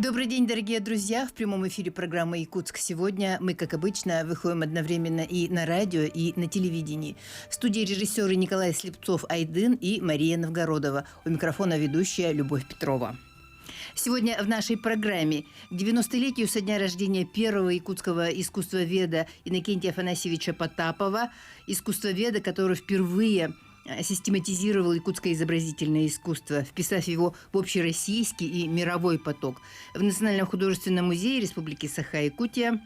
Добрый день, дорогие друзья! В прямом эфире программы «Якутск сегодня». Мы, как обычно, выходим одновременно и на радио, и на телевидении. В студии режиссеры Николай Слепцов-Айдын и Мария Новгородова. У микрофона ведущая Любовь Петрова. Сегодня в нашей программе к 90-летию со дня рождения первого якутского искусствоведа Иннокентия Афанасьевича Потапова, искусствоведа, который впервые систематизировал якутское изобразительное искусство, вписав его в общероссийский и мировой поток. В Национальном художественном музее Республики Саха-Якутия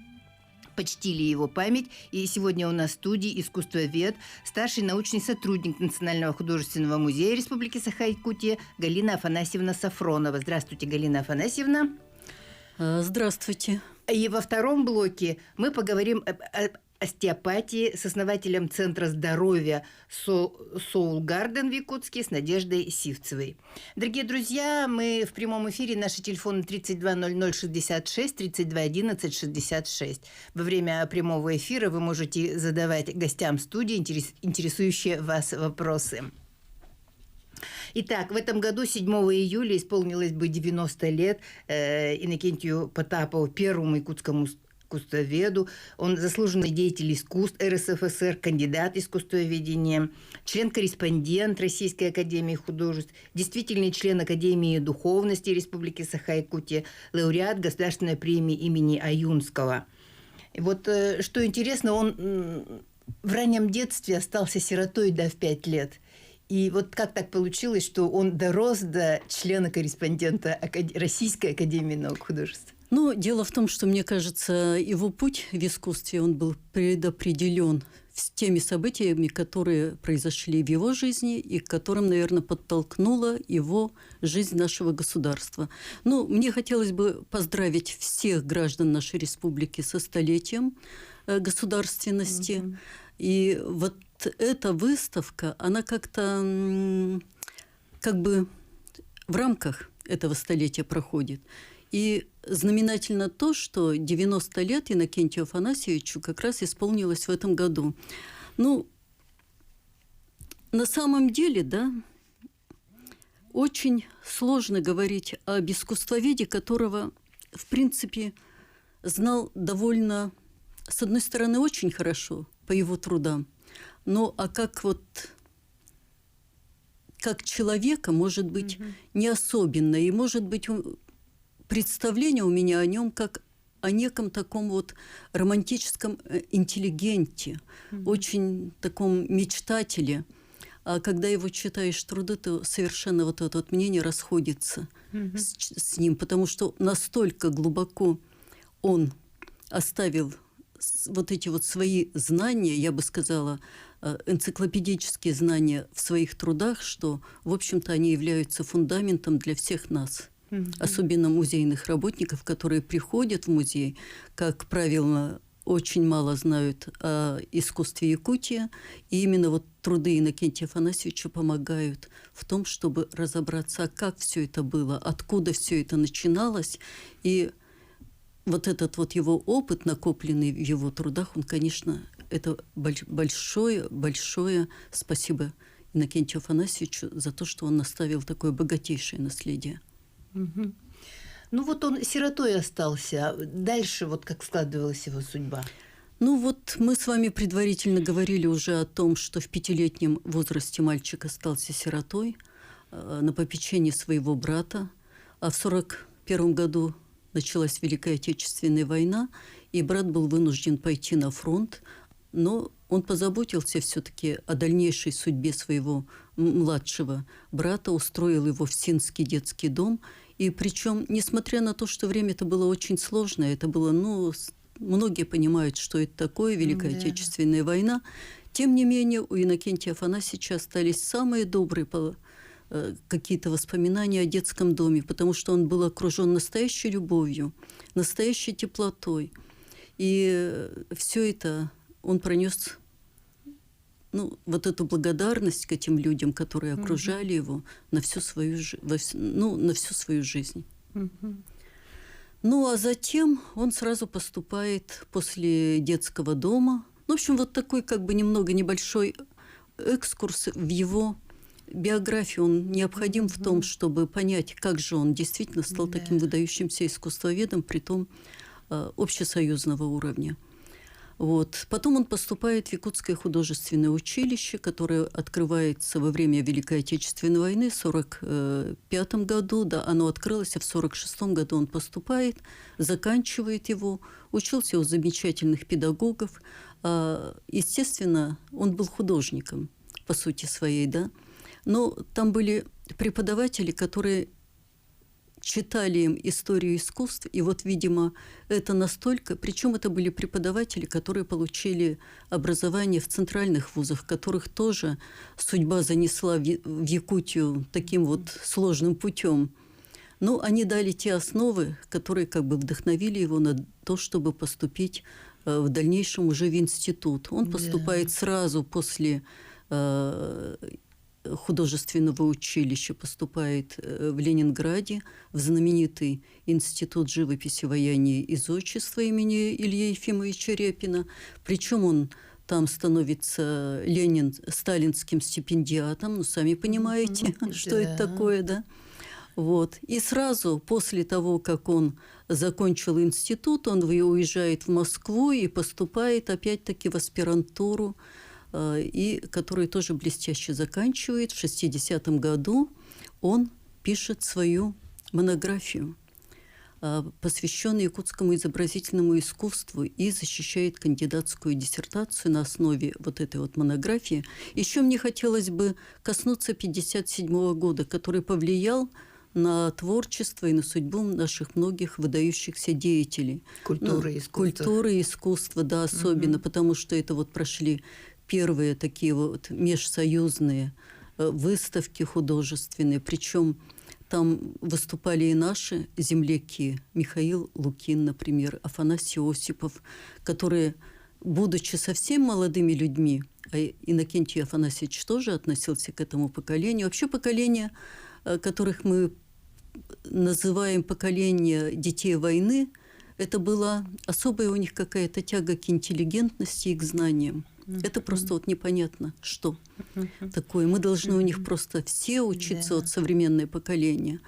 почтили его память. И сегодня у нас в студии искусствовед, старший научный сотрудник Национального художественного музея Республики Саха-Якутия Галина Афанасьевна Сафронова. Здравствуйте, Галина Афанасьевна. Здравствуйте. И во втором блоке мы поговорим об остеопатии с основателем Центра здоровья Soul Garden в Якутске с Надеждой Сивцевой. Дорогие друзья, мы в прямом эфире. Наши телефоны 320066, 321166. Во время прямого эфира вы можете задавать гостям студии интересующие вас вопросы. Итак, в этом году 7 июля исполнилось бы 90 лет Иннокентию Потапову, первому якутскому искусствоведу. Он заслуженный деятель искусств РСФСР, кандидат искусствоведения, член-корреспондент Российской академии художеств, действительный член Академии духовности Республики Саха-Якутия, лауреат Государственной премии имени Аюнского. И вот что интересно, он в раннем детстве остался сиротой в 5 лет. И вот как так получилось, что он дорос до члена-корреспондента Российской академии наук и художеств? Дело в том, что, мне кажется, его путь в искусстве, он был предопределен с теми событиями, которые произошли в его жизни и к которым, наверное, подтолкнула его жизнь нашего государства. Мне хотелось бы поздравить всех граждан нашей республики со столетием государственности. И вот эта выставка, она как-то как бы в рамках этого столетия проходит. И знаменательно то, что 90 лет Иннокентию Афанасьевичу как раз исполнилось в этом году. На самом деле, очень сложно говорить об искусствоведе, которого, в принципе, знал довольно, с одной стороны, очень хорошо по его трудам, а как человека, может быть, не особенно, и, может быть, представление у меня о нем как о неком таком вот романтическом интеллигенте, очень таком мечтателе. А когда его читаешь труды, то совершенно вот это мнение расходится с ним, потому что настолько глубоко он оставил вот эти вот свои знания, я бы сказала, энциклопедические знания в своих трудах, что, в общем-то, они являются фундаментом для всех нас. Особенно музейных работников, которые приходят в музей, как правило, очень мало знают о искусстве Якутии. И именно вот труды Иннокентия Афанасьевича помогают в том, чтобы разобраться, как все это было, откуда все это начиналось. И вот этот вот его опыт, накопленный в его трудах, он, конечно, это большое спасибо Иннокентию Афанасьевичу за то, что он оставил такое богатейшее наследие. Он сиротой остался. Дальше как складывалась его судьба? Мы с вами предварительно говорили уже о том, что в 5-летнем возрасте мальчик остался сиротой на попечении своего брата. А в 1941 году началась Великая Отечественная война, и брат был вынужден пойти на фронт. Но он позаботился все-таки о дальнейшей судьбе своего младшего брата, устроил его в Синский детский дом. И причем, несмотря на то, что время это было очень сложное, это было, многие понимают, что это такое, Великая Отечественная война, тем не менее у Иннокентия Афанасьевича остались самые добрые какие-то воспоминания о детском доме, потому что он был окружен настоящей любовью, настоящей теплотой. И все это он пронес вот эту благодарность к этим людям, которые окружали его на всю свою жизнь. А затем он сразу поступает после детского дома. В общем, вот такой немного небольшой экскурс в его биографию, он необходим в том, чтобы понять, как же он действительно стал таким выдающимся искусствоведом, притом общесоюзного уровня. Вот. Потом он поступает в Якутское художественное училище, которое открывается во время Великой Отечественной войны в 1945 году. Да, оно открылось, а в 1946 году он поступает, заканчивает его, учился у замечательных педагогов. Естественно, он был художником, по сути своей, да. Но там были преподаватели, которые читали им историю искусств, и вот, видимо, это настолько... Причем это были преподаватели, которые получили образование в центральных вузах, которых тоже судьба занесла в Якутию таким вот сложным путем. Но они дали те основы, которые как бы вдохновили его на то, чтобы поступить в дальнейшем уже в институт. Он поступает сразу после художественного училища, поступает в Ленинграде в знаменитый институт живописи, ваяния и зодчества имени Ильи Ефимовича Репина. Причем он там становится сталинским стипендиатом, ну, сами понимаете, что это такое, да? Вот. И сразу после того, как он закончил институт, он уезжает в Москву и поступает опять-таки в аспирантуру, и который тоже блестяще заканчивает. В 60-м году он пишет свою монографию, посвященную якутскому изобразительному искусству, и защищает кандидатскую диссертацию на основе вот этой вот монографии. Еще мне хотелось бы коснуться 1957 года, который повлиял на творчество и на судьбу наших многих выдающихся деятелей. Культуры и искусства. Культуры и искусства, да, особенно, потому что это вот прошли первые такие вот межсоюзные выставки художественные. Причем там выступали и наши земляки. Михаил Лукин, например, Афанасий Осипов, которые, будучи совсем молодыми людьми, а Иннокентий Афанасьевич тоже относился к этому поколению, вообще поколение, которых мы называем поколение детей войны, это была особая у них какая-то тяга к интеллигентности и к знаниям. Это просто вот непонятно, что такое. Мы должны у них просто все учиться от современное поколение.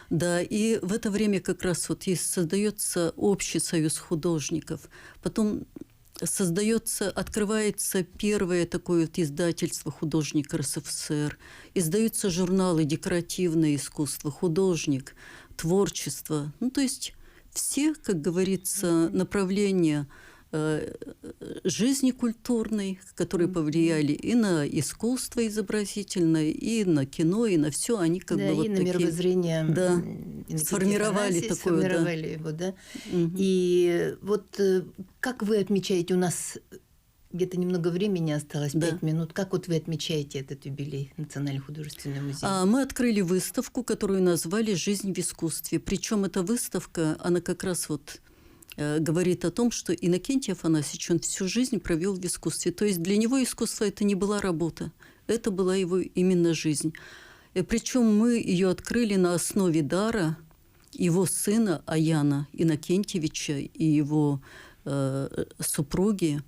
Да, и в это время как раз вот и создается общий союз художников. Потом открывается первое такое вот издательство «Художник РСФСР». Издаются журналы «Декоративное искусство», «Художник», «Творчество». Ну, то есть все, как говорится, направления жизни культурной, которые повлияли и на искусство изобразительное, и на кино, и на все, они как бы вот и на такие... мировоззрение. Да, сформировали такое, сформировали его, да. И вот как вы отмечаете, у нас где-то немного времени осталось, 5 минут, как вот вы отмечаете этот юбилей Национальный художественный музей? Мы открыли выставку, которую назвали «Жизнь в искусстве». Причем эта выставка, она как раз вот говорит о том, что Иннокентий Афанасьевич, он всю жизнь провел в искусстве. То есть для него искусство – это не была работа, это была его именно жизнь. Причем мы ее открыли на основе дара его сына Аяна Иннокентьевича и его супруги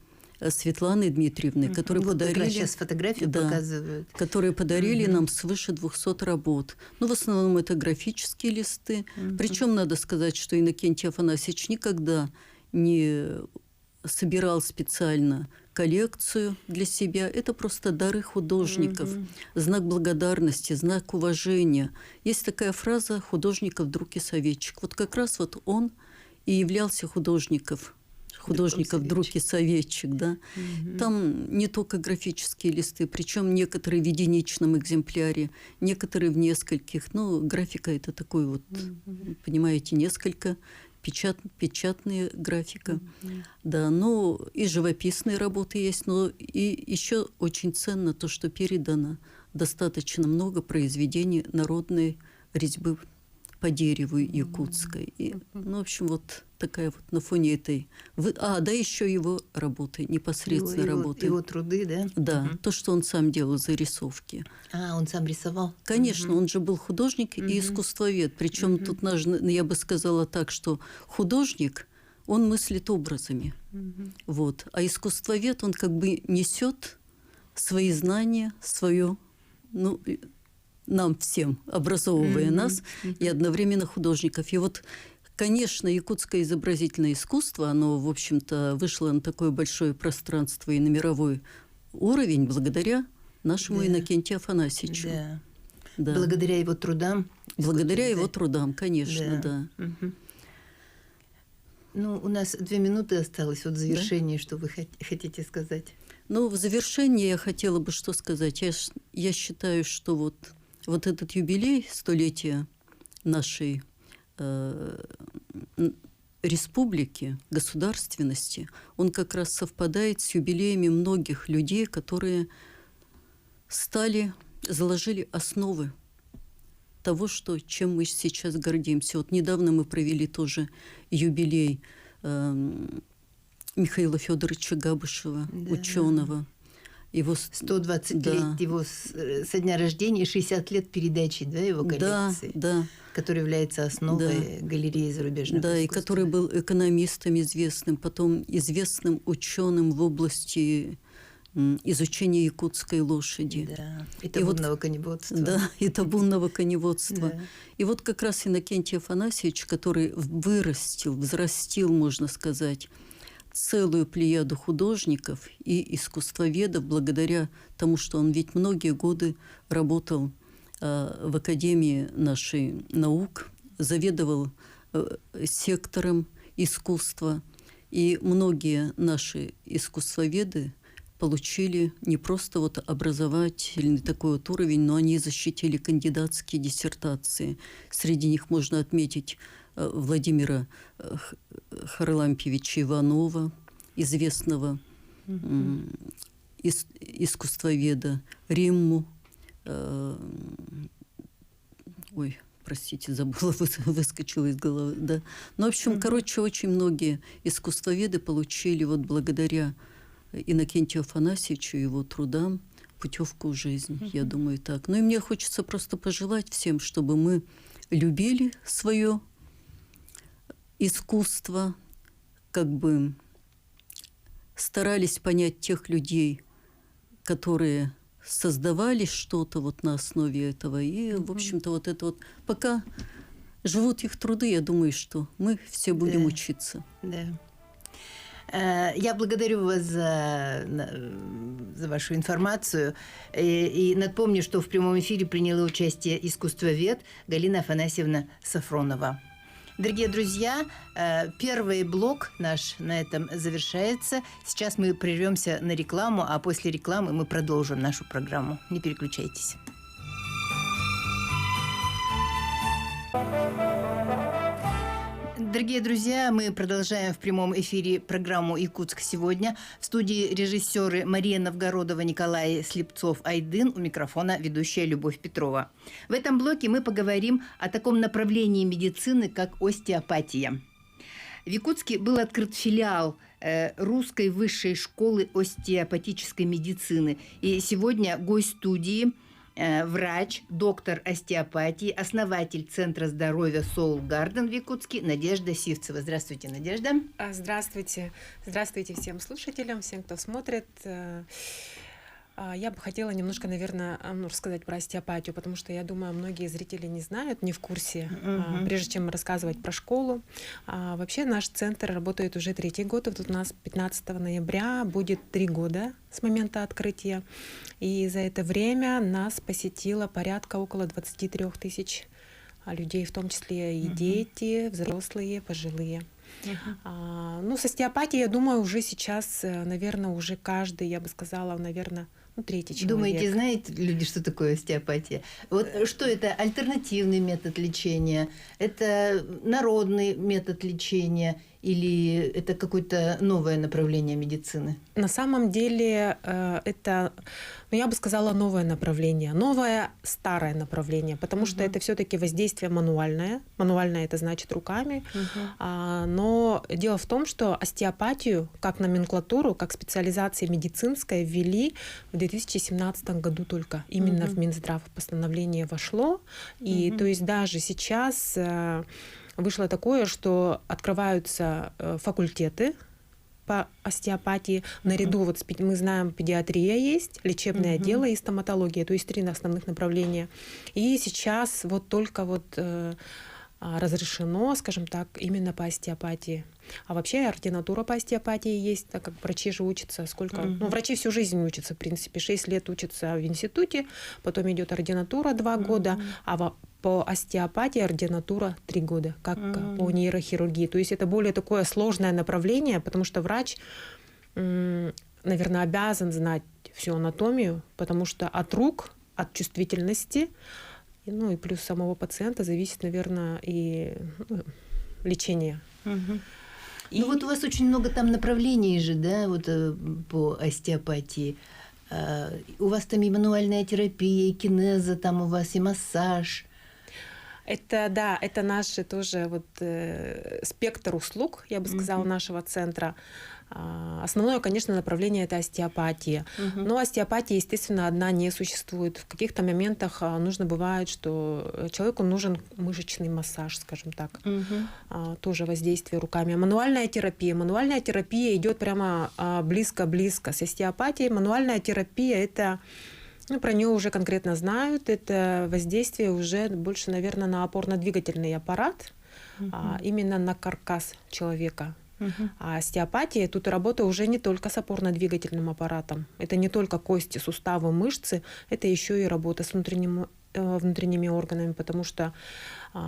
Светланы Дмитриевны, которые подарили... сейчас фотографию показывают. Которые подарили нам свыше 200 работ. Ну, в основном это графические листы. Причем надо сказать, что Иннокентий Афанасьевич никогда не собирал специально коллекцию для себя. Это просто дары художников. Знак благодарности, знак уважения. Есть такая фраза «художников друг и советчик». Вот как раз вот он и являлся художников друг и советчик, да. Там не только графические листы, причем некоторые в единичном экземпляре, некоторые в нескольких. Ну, графика – это такой вот, понимаете, несколько, печатная графика. Да, но и живописные работы есть, но и еще очень ценно то, что передано достаточно много произведений народной резьбы по дереву якутской. И, ну, в общем, вот такая вот на фоне этой... да, еще его работы, непосредственно работы. Его труды, да? Да, то, что он сам делал, зарисовки. Он сам рисовал? Конечно, он же был художник и искусствовед. Причем тут я бы сказала так, что художник, он мыслит образами. Вот. А искусствовед, он как бы несет свои знания, свое... Ну, нам всем, образовывая нас, и одновременно художников. И вот, конечно, якутское изобразительное искусство, оно, в общем-то, вышло на такое большое пространство и на мировой уровень благодаря нашему Иннокентию Афанасьевичу. Да. Да. Благодаря его трудам. Благодаря его трудам, конечно, да. Ну, у нас 2 минуты осталось от завершения, что вы хотите сказать. Ну, в завершение я хотела бы что сказать. Я считаю, что вот этот юбилей столетия нашей республики, государственности, он как раз совпадает с юбилеями многих людей, которые заложили основы того, чем мы сейчас гордимся. Вот недавно мы провели тоже юбилей Михаила Федоровича Габышева, ученого. Его 120 лет его со дня рождения, 60 лет передачи, его коллекции, который является основой галереи зарубежного искусства. И который был экономистом известным, потом известным ученым в области изучения якутской лошади. Да, и табунного коневодства. Да, и табунного коневодства. Да. И вот как раз Иннокентий Афанасьевич, который взрастил, можно сказать, целую плеяду художников и искусствоведов благодаря тому, что он ведь многие годы работал в Академии нашей наук, заведовал сектором искусства. И многие наши искусствоведы получили не просто образовательный такой уровень, но они защитили кандидатские диссертации. Среди них можно отметить Владимира Харлампьевича Иванова, известного искусствоведа, Римму. Простите, забыла, выскочила из головы. Да. Ну, в общем, очень многие искусствоведы получили благодаря Иннокентию Афанасьевичу и его трудам путевку в жизнь, я думаю, так. Ну и мне хочется просто пожелать всем, чтобы мы любили свое искусство, старались понять тех людей, которые создавали что-то на основе этого. И, в общем-то, пока живут их труды, я думаю, что мы все будем учиться. Да. Я благодарю вас за вашу информацию. И напомню, что в прямом эфире приняла участие искусствовед Галина Афанасьевна Сафронова. Дорогие друзья, первый блок наш на этом завершается. Сейчас мы прервемся на рекламу, а после рекламы мы продолжим нашу программу. Не переключайтесь. Дорогие друзья, мы продолжаем в прямом эфире программу «Якутск сегодня». В студии режиссеры Мария Новгородова, Николай Слепцов-Айдын, у микрофона ведущая Любовь Петрова. В этом блоке мы поговорим о таком направлении медицины, как остеопатия. В Якутске был открыт филиал Русской высшей школы остеопатической медицины. И сегодня гость студии – врач, доктор остеопатии, основатель Центра здоровья Soul Garden в Якутске Надежда Сивцева. Здравствуйте, Надежда. Здравствуйте. Здравствуйте всем слушателям, всем, кто смотрит. Я бы хотела немножко, наверное, рассказать про остеопатию, потому что, я думаю, многие зрители не знают, не в курсе, прежде чем рассказывать про школу. Вообще наш центр работает уже 3-й год. Вот у нас 15 ноября будет 3 года с момента открытия. И за это время нас посетило порядка около 23 тысяч людей, в том числе и дети, взрослые, пожилые. С остеопатией, я думаю, уже сейчас, наверное, уже каждый, я бы сказала, наверное, 3-й человек. Думаете, знают люди, что такое остеопатия? Что это? Альтернативный метод лечения? Это народный метод лечения? Или это какое-то новое направление медицины? На самом деле это, я бы сказала, новое направление. Новое старое направление, потому что это все-таки воздействие мануальное. Мануальное — это значит руками. Но дело в том, что остеопатию как номенклатуру, как специализация медицинская ввели в 2017 году только. Именно в Минздрав постановление вошло. И то есть даже сейчас вышло такое, что открываются факультеты по остеопатии. Наряду вот мы знаем, педиатрия есть, лечебное дело и стоматология, то есть 3 основных направления. И сейчас вот только вот разрешено, скажем так, именно по остеопатии. А вообще ординатура по остеопатии есть, так как врачи же учатся сколько... Ну, врачи всю жизнь учатся, в принципе, 6 лет учатся в институте, потом идет ординатура 2 года, а по остеопатии ординатура 3 года, как по нейрохирургии. То есть это более такое сложное направление, потому что врач, наверное, обязан знать всю анатомию, потому что от рук, от чувствительности, ну и плюс самого пациента зависит, наверное, и лечение. И... Ну вот у вас очень много там направлений же, да, вот по остеопатии. У вас там и мануальная терапия, и кинеза, там у вас и массаж. Это, да, это наш тоже вот, спектр услуг, я бы сказала, нашего центра. Основное, конечно, направление – это остеопатия. Но остеопатия, естественно, одна не существует. В каких-то моментах нужно бывает, что человеку нужен мышечный массаж, скажем так. Тоже воздействие руками. Мануальная терапия идет прямо близко-близко с остеопатией. Мануальная терапия – это... Ну, про нее уже конкретно знают. Это воздействие уже больше, наверное, на опорно-двигательный аппарат, именно на каркас человека. А остеопатия, тут работа уже не только с опорно-двигательным аппаратом. Это не только кости, суставы, мышцы, это еще и работа с внутренними органами, потому что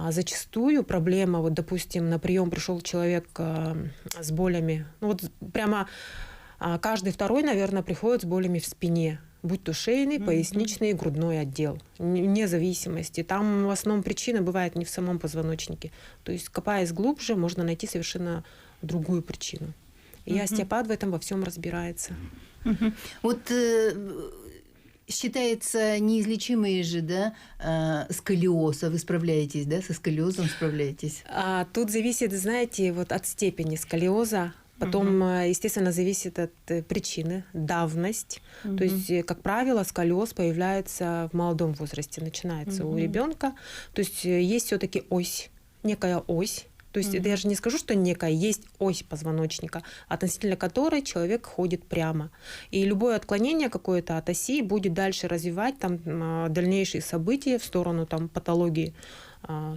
зачастую проблема, вот, допустим, на прием пришел человек с болями, ну, вот прямо каждый второй, наверное, приходит с болями в спине, будь то шейный, поясничный, грудной отдел, вне зависимости. Там в основном причина бывает не в самом позвоночнике. То есть, копаясь глубже, можно найти совершенно другую причину. И остеопат в этом во всем разбирается. Вот считается неизлечимый же, да, сколиоз, а вы справляетесь, да, со сколиозом справляетесь? Тут зависит, знаете, вот от степени сколиоза. Потом, естественно, зависит от причины, давность. То есть, как правило, сколиоз появляется в молодом возрасте, начинается у ребенка. То есть есть все-таки ось, некая ось. То есть я же не скажу, что некая, есть ось позвоночника, относительно которой человек ходит прямо. И любое отклонение какое-то от оси будет дальше развивать там дальнейшие события в сторону там патологии.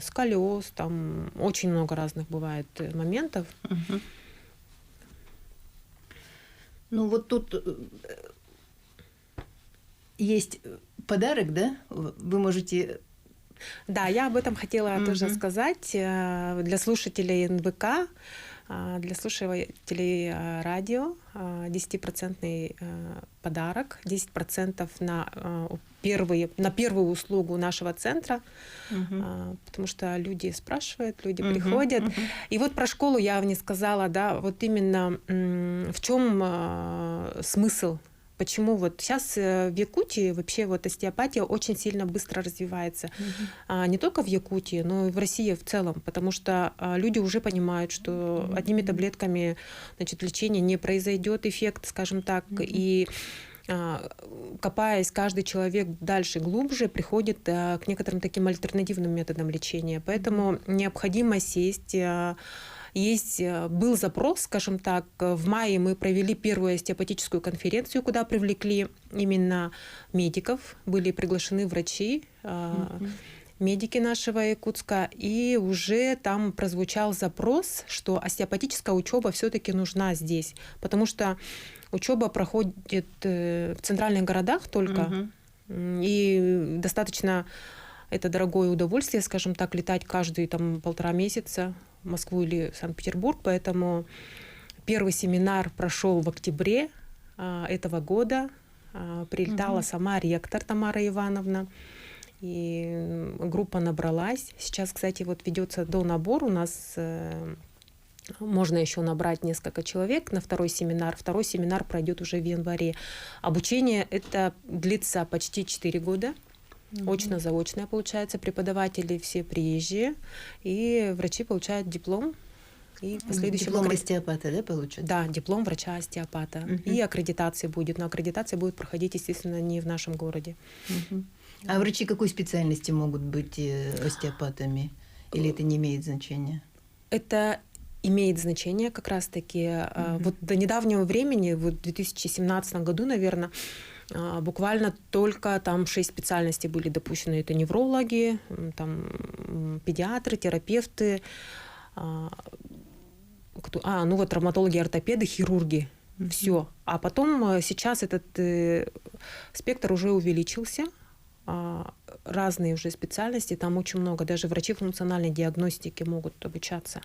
Сколиоз, там очень много разных бывает моментов. Ну вот тут есть подарок, да? Вы можете... Да, я об этом хотела тоже сказать для слушателей НВК, для слушателей радио. 10% подарок, 10% на первую услугу нашего центра, потому что люди спрашивают, люди приходят. И вот про школу я не сказала, да, вот именно в чем смысл. Почему вот сейчас в Якутии вообще вот остеопатия очень сильно быстро развивается. Не только в Якутии, но и в России в целом, потому что люди уже понимают, что одними таблетками, значит, лечение не произойдет эффект, скажем так, и копаясь, каждый человек дальше, глубже приходит к некоторым таким альтернативным методам лечения. Поэтому необходимо сесть. Был запрос, скажем так, в мае мы провели первую остеопатическую конференцию, куда привлекли именно медиков, были приглашены врачи, медики нашего Якутска, и уже там прозвучал запрос, что остеопатическая учеба все-таки нужна здесь, потому что учеба проходит в центральных городах только, и достаточно это дорогое удовольствие, скажем так, летать каждые там 1,5 месяца в Москву или Санкт-Петербург, поэтому первый семинар прошел в октябре этого года. Прилетала сама ректор Тамара Ивановна, и группа набралась. Сейчас, кстати, вот ведется донабор. У нас можно еще набрать несколько человек на второй семинар. Второй семинар пройдет уже в январе. Обучение это длится почти 4 года. Очно-заочное получается, преподаватели все приезжие, и врачи получают диплом. И диплом остеопата, да, получат? Да, диплом врача-остеопата. И аккредитация будет. Но аккредитация будет проходить, естественно, не в нашем городе. А врачи какой специальности могут быть остеопатами? Или это не имеет значения? Это имеет значение как раз-таки. Вот до недавнего времени, вот в 2017 году, наверное, буквально только там 6 специальностей были допущены. Это неврологи, там, педиатры, терапевты, ну вот травматологи, ортопеды, хирурги. Все. А потом сейчас этот спектр уже увеличился. Разные уже специальности, там очень много. Даже врачи функциональной диагностики могут обучаться.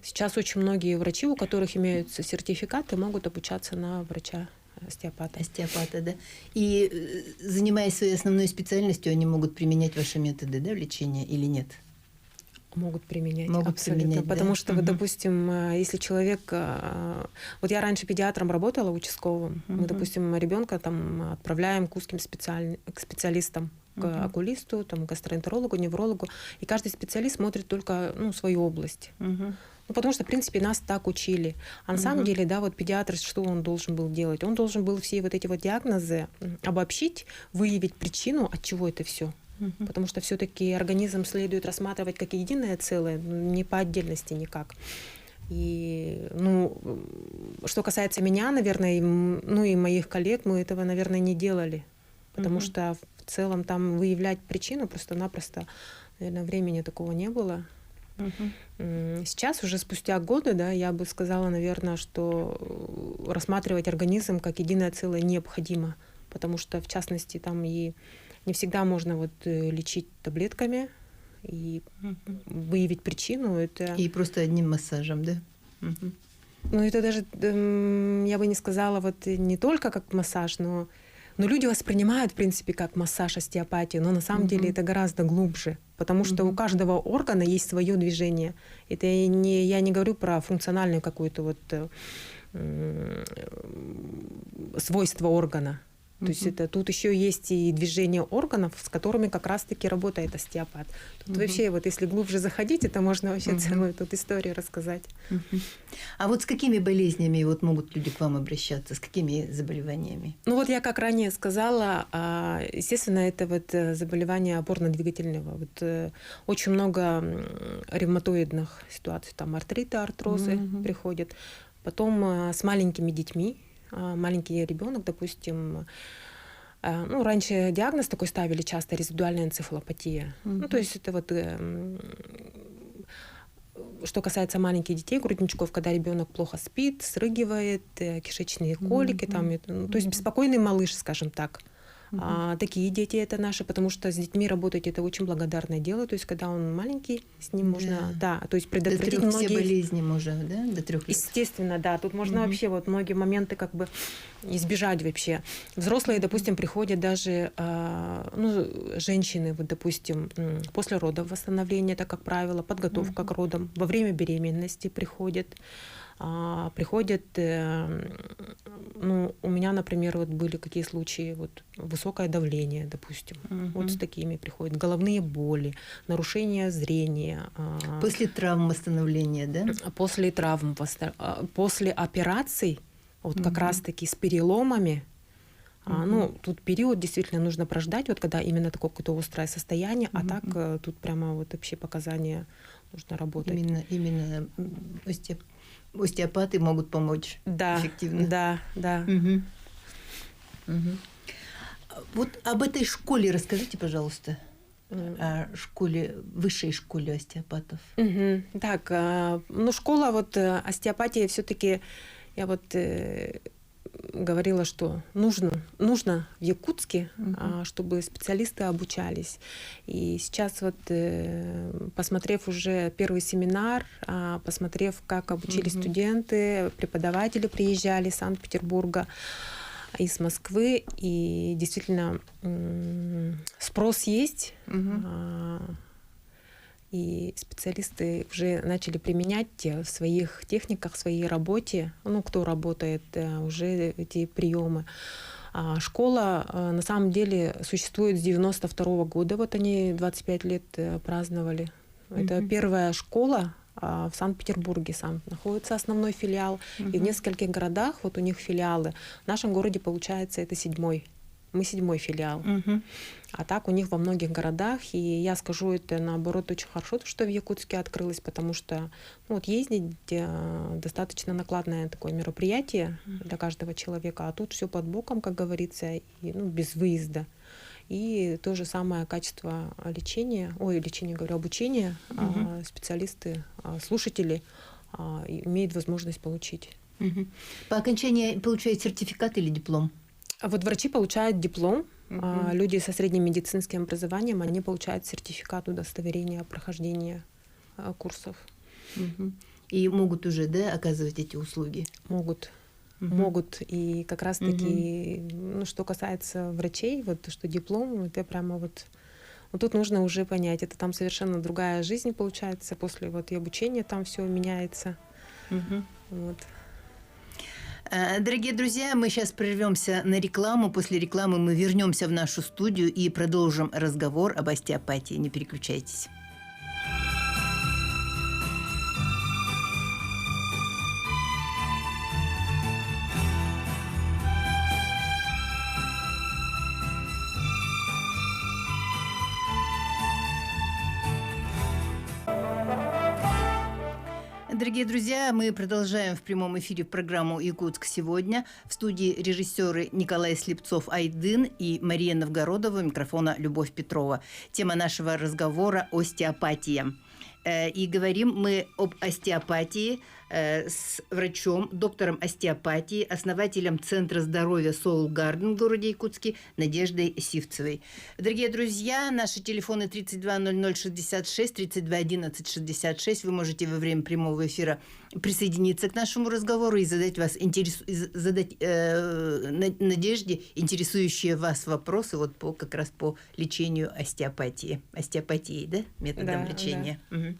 Сейчас очень многие врачи, у которых имеются сертификаты, могут обучаться на врача-остеопата. Остеопата, да. И занимаясь своей основной специальностью, они могут применять ваши методы, да, в лечении или нет? Могут применять, могут абсолютно. Применять, потому да? что, вот, допустим, если человек... Вот я раньше педиатром работала, участковым. Мы, допустим, ребенка там отправляем к узким специалистам, к окулисту, там, к гастроэнтерологу, неврологу. И каждый специалист смотрит только свою область. Ну, потому что, в принципе, нас так учили. А на самом деле, да, вот педиатр, что он должен был делать? Он должен был все вот эти вот диагнозы обобщить, выявить причину, от чего это все. Потому что все-таки организм следует рассматривать как единое целое, не по отдельности никак. И, что касается меня, наверное, и моих коллег, мы этого, наверное, не делали. Потому что в целом там выявлять причину просто-напросто, наверное, времени такого не было. Сейчас, уже спустя годы, да, я бы сказала, наверное, что рассматривать организм как единое целое необходимо. Потому что, в частности, там и не всегда можно вот лечить таблетками и выявить причину. Это... И просто одним массажем, да? Ну, это даже, я бы не сказала, вот не только как массаж, но люди воспринимают, в принципе, как массаж, остеопатию, но на самом деле это гораздо глубже, потому что у каждого органа есть свое движение. Это я не говорю про функциональную какую-то вот свойство органа. То есть это тут еще есть и движение органов, с которыми как раз-таки работает остеопат. Тут вообще, вот если глубже заходить, это можно вообще целую тут историю рассказать. А вот с какими болезнями вот могут люди к вам обращаться, с какими заболеваниями? Ну вот я как ранее сказала, естественно, это вот заболевания опорно-двигательного. Вот очень много ревматоидных ситуаций, там артриты, артрозы приходят. Потом с маленькими детьми. Маленький ребенок, допустим, раньше диагноз такой ставили часто — резидуальная энцефалопатия. Ну, то есть это вот, что касается маленьких детей, грудничков, когда ребенок плохо спит, срыгивает, кишечные колики, там, то есть беспокойный малыш, скажем так. Такие дети это наши, потому что с детьми работать — это очень благодарное дело. То есть когда он маленький, с ним можно, то есть предотвратить до 3 многие... все болезни можно, да, до 3 лет? Естественно, да. Тут можно вообще вот многие моменты как бы избежать вообще. Взрослые, допустим, приходят даже, женщины, вот, допустим, после родов восстановление, это, как правило, подготовка к родам, во время беременности приходят. Приходят, у меня, например, вот были какие случаи, вот высокое давление, допустим, вот с такими приходят, головные боли, нарушение зрения. После травм восстановления, да? После травм, после операций, вот как раз-таки с переломами, тут период действительно нужно прождать, вот когда именно такое какое-то острое состояние, а так тут прямо вот вообще показания нужно работать. Именно остеопаты могут помочь эффективно. Да. Вот об этой школе расскажите, пожалуйста. О школе, высшей школе остеопатов. Так, школа вот остеопатии все-таки, я вот говорила, что нужно в Якутске, чтобы специалисты обучались. И сейчас вот, посмотрев уже первый семинар, посмотрев, как обучились студенты, преподаватели приезжали из Санкт-Петербурга, из Москвы, и действительно спрос есть, и специалисты уже начали применять в своих техниках, в своей работе, кто работает, уже эти приемы. Школа на самом деле существует с 92 года, вот они 25 лет праздновали. Это первая школа в Санкт-Петербурге, находится основной филиал, и в нескольких городах вот у них филиалы. В нашем городе, получается, это 7-й. Мы 7-й филиал. А так у них во многих городах, и я скажу, это наоборот очень хорошо, что в Якутске открылось, потому что ну, вот ездить достаточно накладное такое мероприятие для каждого человека, а тут все под боком, как говорится, и, ну, без выезда. И то же самое качество лечения, обучения специалисты, слушатели имеют возможность получить. По окончании получают сертификат или диплом? А вот врачи получают диплом, люди со средним медицинским образованием, они получают сертификат удостоверения прохождения курсов. И могут уже, да, оказывать эти услуги? Могут. Могут. И как раз-таки, ну, что касается врачей, вот что диплом, это прямо вот тут нужно уже понять, это там совершенно другая жизнь получается, после вот и обучения там все меняется. Вот. Дорогие друзья, мы сейчас прервемся на рекламу. После рекламы мы вернемся в нашу студию и продолжим разговор об остеопатии. Не переключайтесь. Дорогие друзья, мы продолжаем в прямом эфире программу «Якутск сегодня». В студии режиссеры Николай Слепцов-Айдын и Мария Новгородова, у микрофона Любовь Петрова. Тема нашего разговора – остеопатия. И говорим мы об остеопатии с врачом, доктором остеопатии, основателем Центра здоровья Soul Garden в городе Якутске Надеждой Сивцевой. Дорогие друзья, наши телефоны 320066, 321166. Вы можете во время прямого эфира присоединиться к нашему разговору и задать Надежде интересующие вас вопросы вот как раз по лечению остеопатии, да, методом лечения. Да. Угу.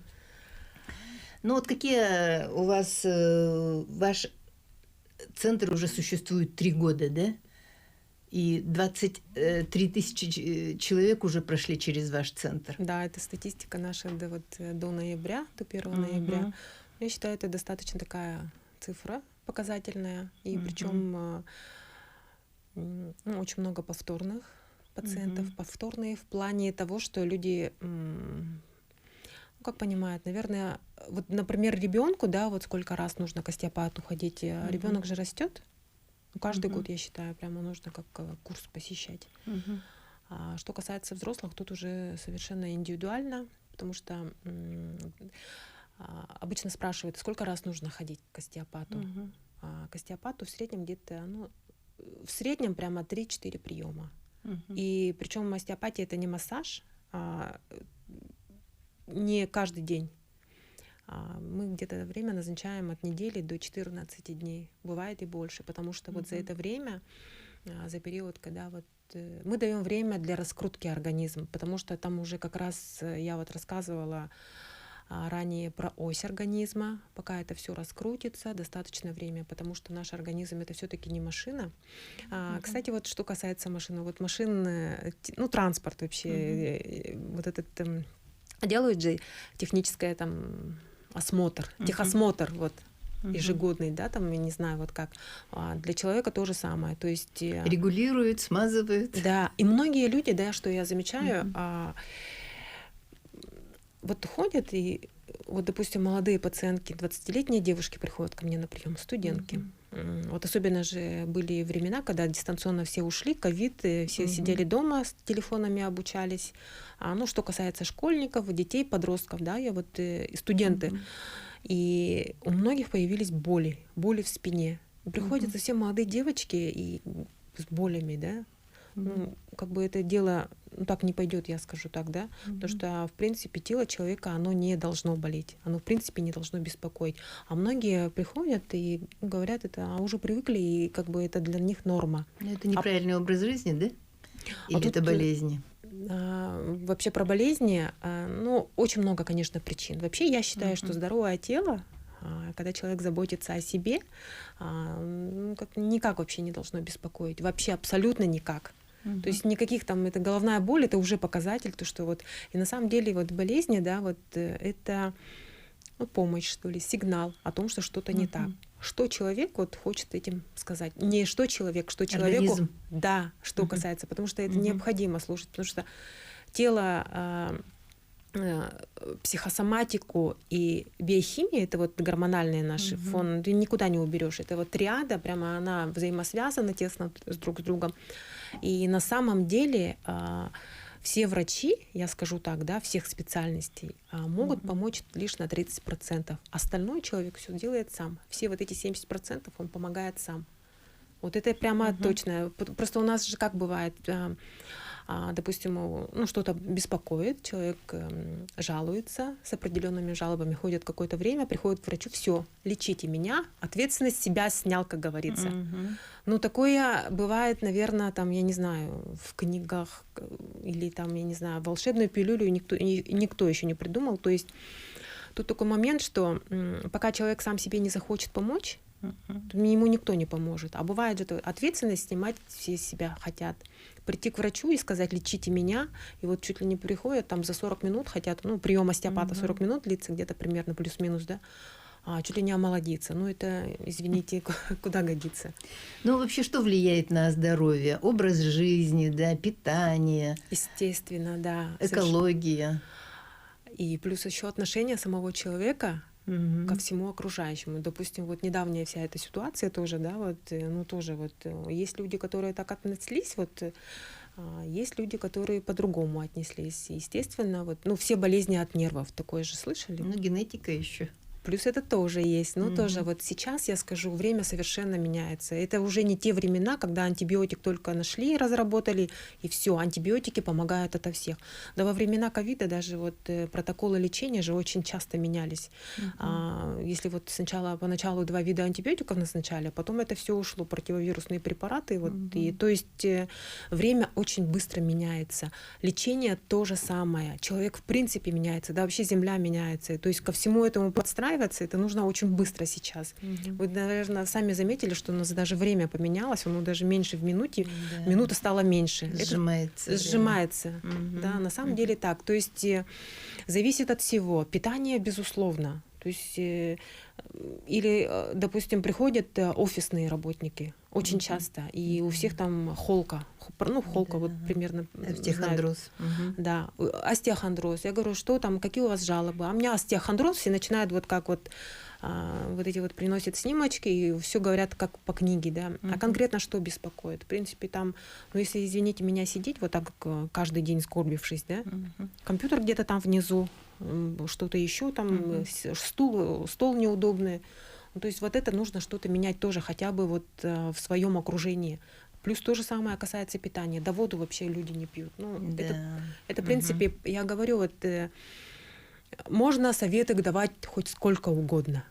Ну вот какие у вас, ваш центр уже существует 3 года, да? И 23 тысячи человек уже прошли через ваш центр. Да, это статистика наша до ноября, до 1 ноября. Я считаю, это достаточно такая цифра показательная. И причем очень много повторных пациентов. Повторные в плане того, что люди... как понимают, наверное, вот, например, ребенку, да, вот сколько раз нужно к остеопату ходить, ребенок же растет. Каждый год, я считаю, прямо нужно как курс посещать. А что касается взрослых, тут уже совершенно индивидуально, потому что обычно спрашивают, сколько раз нужно ходить к остеопату. К остеопату в среднем где-то, в среднем прямо 3-4 приема. И причем остеопатия — это не массаж, не каждый день. Мы где-то время назначаем от недели до 14 дней. Бывает и больше, потому что вот за это время, за период, когда вот мы даем время для раскрутки организма, потому что там уже как раз я вот рассказывала ранее про ось организма. Пока это все раскрутится, достаточно время, потому что наш организм — это все-таки не машина. Кстати, вот что касается машины, вот машин, транспорт вообще, вот этот делают же техническое там осмотр, техосмотр вот ежегодный, да, там, я не знаю, вот как. Для человека то же самое, то есть... Регулируют, смазывают. Да, и многие люди, да, что я замечаю, вот ходят, и вот, допустим, молодые пациентки, 20-летние девушки приходят ко мне на прием, студентки. Вот особенно же были времена, когда дистанционно все ушли, ковид, все сидели дома с телефонами, обучались. Что касается школьников, детей, подростков, да, студенты. И у многих появились боли в спине. Приходят совсем молодые девочки и с болями, да. Как бы это дело так не пойдет, я скажу так, да, потому что, в принципе, тело человека, оно не должно болеть, оно, в принципе, не должно беспокоить. А многие приходят и говорят, это уже привыкли, и как бы это для них норма. Но это неправильный образ жизни, да? Или это болезни? Вообще про болезни, очень много, конечно, причин. Вообще я считаю, что здоровое тело, когда человек заботится о себе, никак вообще не должно беспокоить. Вообще абсолютно никак. То есть никаких там, это головная боль, это уже показатель, то что вот, и на самом деле вот болезни, да, вот это ну, помощь, что ли, сигнал о том, что что-то не так. Что человек вот хочет этим сказать? Не что человек, что человеку... Организм. Да, что касается, потому что это необходимо слушать, потому что тело, психосоматику и биохимия, это вот гормональные наши фон, ты никуда не уберешь. Это вот триада, прямо она взаимосвязана тесно друг с другом. И на самом деле все врачи, я скажу так, да, всех специальностей, могут помочь лишь на 30%. Остальное человек все делает сам. Все вот эти 70% он помогает сам. Вот это прямо точно. Просто у нас же как бывает, допустим, ну, что-то беспокоит, человек жалуется с определенными жалобами, ходит какое-то время, приходит к врачу, все, лечите меня, ответственность себя снял, как говорится. Ну, такое бывает, наверное, там, я не знаю, в книгах или там, я не знаю, волшебную пилюлю никто еще не придумал. То есть тут такой момент, что пока человек сам себе не захочет помочь, ему никто не поможет. А бывает же ответственность снимать все с себя хотят. Прийти к врачу и сказать, лечите меня, и вот чуть ли не приходят, там за 40 минут хотят, ну, прием остеопата 40 минут длится, где-то примерно плюс-минус, да, чуть ли не омолодиться. Ну, это, извините, куда годится. Ну, вообще, что влияет на здоровье? Образ жизни, да, питание, Естественно, да. экология. И плюс еще отношение самого человека ко всему окружающему. Допустим, вот недавняя вся эта ситуация тоже, да, вот, ну, тоже вот, есть люди, которые так отнеслись, вот, есть люди, которые по-другому отнеслись. Естественно, вот, ну, все болезни от нервов, такое же слышали? Ну, генетика еще. Плюс это тоже есть. Но тоже вот сейчас, я скажу, время совершенно меняется. Это уже не те времена, когда антибиотик только нашли и разработали, и все, антибиотики помогают ото всех. Да во времена ковида даже вот протоколы лечения же очень часто менялись. Если вот сначала, поначалу 2 вида антибиотиков назначали, а потом это все ушло, противовирусные препараты. Вот, и, то есть время очень быстро меняется. Лечение то же самое. Человек в принципе меняется, да, вообще Земля меняется. То есть ко всему этому подстраиваться, это нужно очень быстро сейчас. Вы, наверное, сами заметили, что у нас даже время поменялось, оно даже меньше в минуте, минута стала меньше. Сжимается. Сжимается. Да, на самом деле так. То есть зависит от всего. Питание, безусловно. То есть, или, допустим, приходят офисные работники очень часто, и у всех там холка, ну, холка вот примерно. Остеохондроз. Да, остеохондроз. Я говорю, что там, какие у вас жалобы? А у меня остеохондроз, все начинают вот как вот эти вот приносят снимочки и все говорят как по книге, да. А конкретно что беспокоит? В принципе, там, ну, если, извините меня, сидеть вот так каждый день сгорбившись, да, компьютер где-то там внизу, что-то еще там, стол неудобный. Ну, то есть вот это нужно что-то менять тоже хотя бы вот в своем окружении. Плюс то же самое касается питания. Да, воду вообще люди не пьют. Ну, это в принципе, я говорю, вот можно советы давать хоть сколько угодно.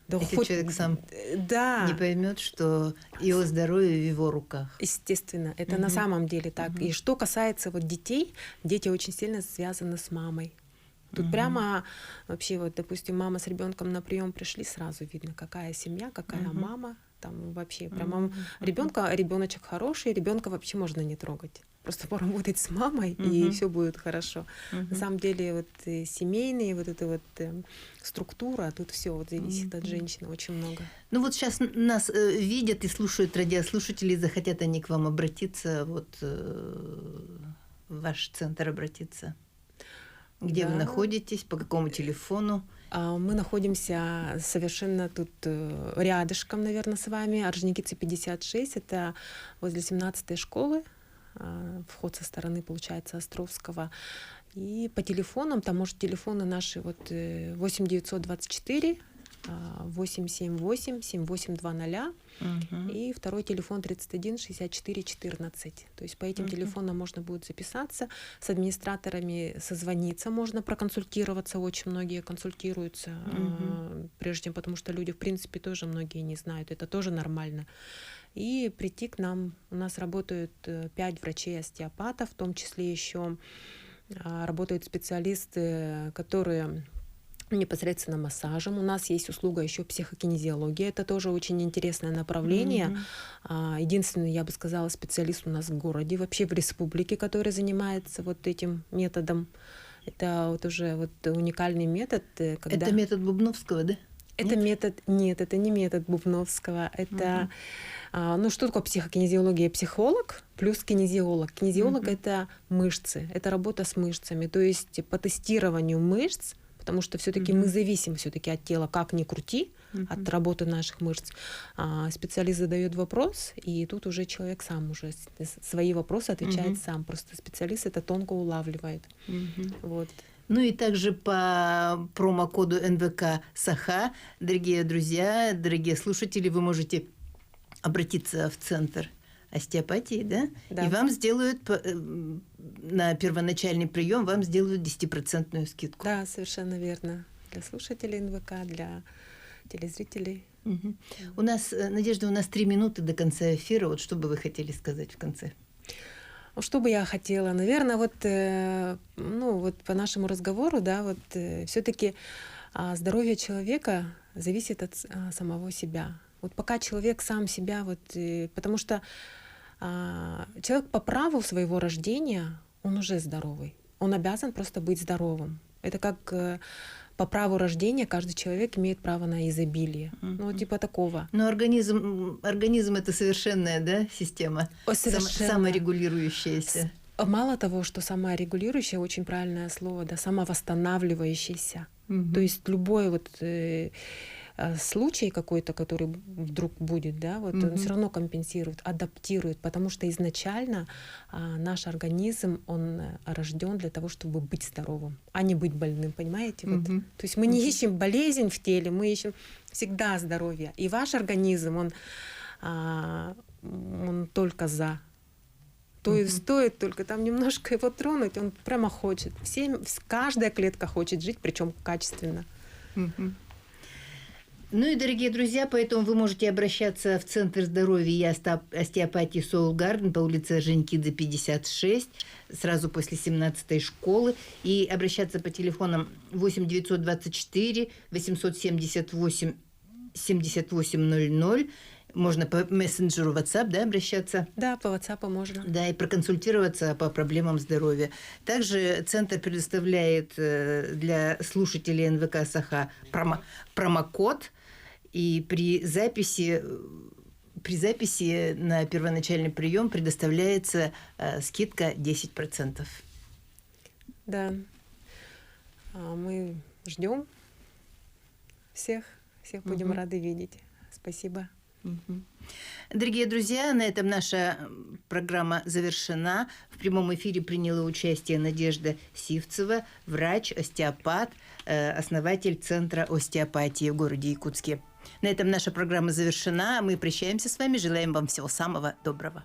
Да, если человек сам не поймет, что его здоровье в его руках. Естественно, это на самом деле так. И что касается вот детей, дети очень сильно связаны с мамой. Тут прямо вообще вот, допустим, мама с ребенком на прием пришли, сразу видно, какая семья, какая мама. Там вообще прямо ребеночек хороший, ребенка вообще можно не трогать. Просто поработать с мамой, и все будет хорошо. На самом деле вот семейные, вот эта вот структура, тут все вот зависит от женщины очень много. Ну вот сейчас нас видят и слушают радиослушатели, захотят они к вам обратиться, вот в ваш центр обратиться. Где вы находитесь, по какому телефону? Мы находимся совершенно тут рядышком, наверное, с вами. Орджоникидзе 56, это возле 17-й школы. Вход со стороны, получается, Островского. И по телефонам, там, может, телефоны наши, вот 8924 878 7820. И второй телефон 31 64 14. То есть по этим телефонам можно будет записаться, с администраторами созвониться, можно проконсультироваться, очень многие консультируются, прежде, потому что люди, в принципе, тоже многие не знают, это тоже нормально. И прийти к нам. У нас работают 5 врачей-остеопатов, в том числе еще работают специалисты, которые непосредственно массажем. У нас есть услуга еще психокинезиология. Это тоже очень интересное направление. Единственный, я бы сказала, специалист у нас в городе, вообще в республике, который занимается вот этим методом. Это вот уже вот уникальный метод, когда... Это метод Бубновского, да? Это метод... Нет, это не метод Бубновского. Это... Ну, что такое психокинезиология? Психолог плюс кинезиолог. Кинезиолог — это мышцы, это работа с мышцами. То есть по тестированию мышц, потому что все-таки мы зависим все-таки от тела, как ни крути, от работы наших мышц. Специалист задает вопрос, и тут уже человек сам уже свои вопросы отвечает сам. Просто специалист это тонко улавливает. Вот. Ну и также по промокоду НВК САХА, дорогие друзья, дорогие слушатели, вы можете обратиться в центр остеопатии, да? Да. И вам сделают на первоначальный прием вам сделают 10% скидку. Да, совершенно верно. Для слушателей НВК, для телезрителей. У нас, Надежда, у нас 3 минуты до конца эфира. Вот что бы вы хотели сказать в конце? Что бы я хотела? Наверное, вот, ну, вот по нашему разговору, да, вот все-таки здоровье человека зависит от самого себя. Вот пока человек сам себя, вот, потому что человек по праву своего рождения, он уже здоровый. Он обязан просто быть здоровым. Это как по праву рождения каждый человек имеет право на изобилие. Ну, типа такого. Но организм это совершенная, да, система, саморегулирующаяся. Мало того, что саморегулирующая, очень правильное слово, да, самовосстанавливающаяся. То есть любой вот случай какой-то, который вдруг будет, да, вот он все равно компенсирует, адаптирует, потому что изначально наш организм, он рожден для того, чтобы быть здоровым, а не быть больным, понимаете? Вот. То есть мы не ищем болезнь в теле, мы ищем всегда здоровье. И ваш организм, он только за. То есть стоит только там немножко его тронуть, он прямо хочет. Каждая клетка хочет жить, причем качественно. Ну и, дорогие друзья, поэтому вы можете обращаться в Центр здоровья и остеопатии Soul Garden по улице Орджоникидзе, 56, сразу после 17-й школы, и обращаться по телефонам 8 924 878 7800. Можно по мессенджеру WhatsApp, да, обращаться? Да, по WhatsApp можно. Да, и проконсультироваться по проблемам здоровья. Также Центр предоставляет для слушателей НВК САХА промокод, и при записи на первоначальный прием предоставляется скидка 10%. Да. Мы ждем всех будем рады видеть. Спасибо. Дорогие друзья, на этом наша программа завершена. В прямом эфире приняла участие Надежда Сивцева, врач, остеопат, основатель Центра остеопатии в городе Якутске. На этом наша программа завершена. Мы прощаемся с вами, желаем вам всего самого доброго.